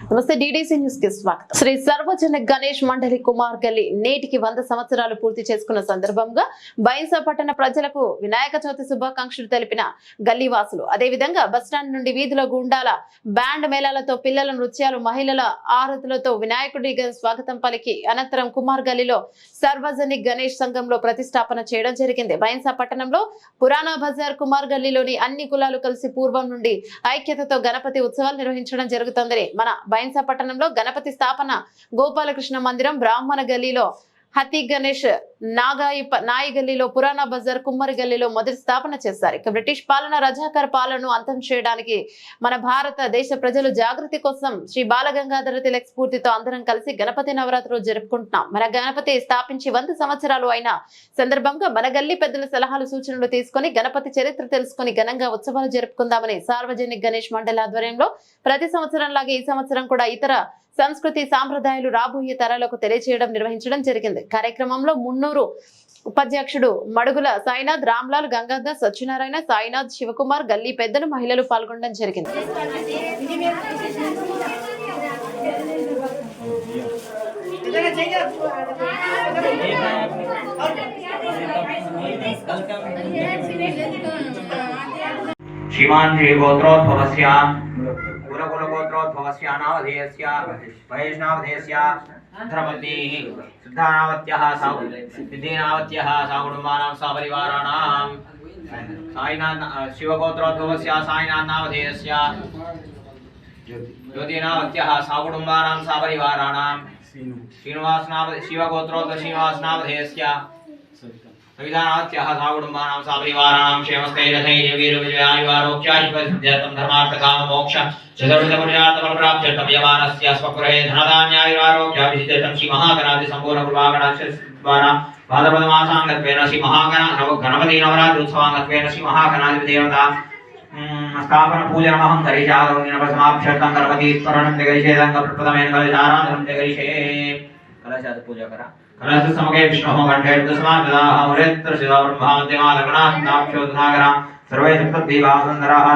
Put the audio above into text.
నమస్తే DDC news కి స్వాగతం. శ్రీ సర్వజన గణేష్ మండలి కుమార్ గల్లి నేటికి 100 సంవత్సరాలు పూర్తి చేసుకున్న సందర్భంగా బైన్సా పట్టణ ప్రజలకు వినాయక చవితి శుభాకాంక్షలు తెలిపిన గల్లీ వాసులు. అదేవిధంగా బస్టాండ్ నుండి వీధిలో గుండాల బ్యాండ్ మేళాలతో పిల్లల నృత్యాలు మహిళల ఆరతులతో వినాయకుడిగా స్వాగతం పలికి అనంతరం కుమార్ గల్లీలో సర్వజనిక్ గణేష్ సంఘంలో ప్రతిష్టాపన చేయడం జరిగింది. బైన్సా పట్టణంలో పురాణా బజార్ కుమార్ గల్లీలోని అన్ని కులాలు కలిసి పూర్వం నుండి ఐక్యతతో గణపతి ఉత్సవాలు నిర్వహించడం జరుగుతుందని మన బైన్సా పట్టణంలో గణపతి స్థాపన గోపాలకృష్ణ మందిరం, బ్రాహ్మణ గల్లీలో హతి గణేష్, నాయి గల్లీలో పురాణా బజార్, కుమ్మరి గల్లీలో మొదటి స్థాపన చేశారు. ఇక బ్రిటిష్ పాలన రజాకర్ పాలనను అంతం చేయడానికి మన భారతదేశ ప్రజలు జాగృతి కోసం శ్రీ బాలగంగాధర తిలక్ స్ఫూర్తితో అందరం కలిసి గణపతి నవరాత్రులు జరుపుకుంటున్నాం. మన గణపతి స్థాపించి 100 సంవత్సరాలు అయిన సందర్భంగా మన గల్లీ పెద్దల సలహాలు సూచనలు తీసుకుని గణపతి చరిత్ర తెలుసుకుని ఘనంగా ఉత్సవాలు జరుపుకుందామని సార్వజనిక్ గణేష్ మండలి ఆధ్వర్యంలో ప్రతి సంవత్సరంలాగే ఈ సంవత్సరం కూడా ఇతర సంస్కృతి సాంప్రదాయాలు రాబోయే తరాలకు తెలియజేయడం నిర్వహించడం జరిగింది. కార్యక్రమంలో మున్నూరు ఉపాధ్యక్షుడు మడుగుల సాయినాథ్, రామ్లాల్, గంగాధర్, సత్యనారాయణ, సాయినాథ్, శివకుమార్, గల్లీ పెద్దలు, మహిళలు పాల్గొనడం జరిగింది. श्रीमान श्री गोत्रोद्भवस्य कुलकुलगोत्रोद्भवस्य नामधेयस्य महेशनामधेयस्य धर्मवतीः सिद्धानावत्यः सिद्धीनावत्यः साकुटुम्बानां सपरिवाराणां साईनाथ शिवगोत्रोद्भवस्य साईनाथ नामधेयस्य ज्योतिनावत्यः साकुटुम्बानां सपरिवाराणां श्रीनिवासनाम शिवगोत्रोद्भव श्रीनिवासनामधेयस्य सविधानात्यः साकुटुम्बानां सपरिवाराणां क्षेमस्थैर्यधैर्यवीरविजयायुवारोग्यायुपसिद्ध्यर्थं धर्मार्थकाममोक्ष चतुर्विधपुरुषार्थफलप्राप्त्यर्थं यमानस्य स्वगृहे धनधान्यायुवारोग्याभिसिद्ध्यर्थं श्रीमहागणाधिसम्पूर्णकृपाकटाक्षद्वारा भाद्रपदमासाङ्गत्वेन श्रीमहागणपति नवरात्रोत्सवाङ्गत्वेन श्रीमहागणाधिपतिदेवता स्थापन पूजनमहं करिष्यामि. दिनपसमाप्त्यर्थं गणपतिस्मरणं जगरिषेदङ्गप्रप्रथमेन कलशाराधनं जगरिषे. कलशात् पूजा करा. कलश समगे विष्णुः कण्ठे दशमाददाः मुरेत्र शिवा ब्रह्मा मध्यमा लग्नाः नाक्षो दुनागरा सर्वे सप्तद्वीपा सुन्दराः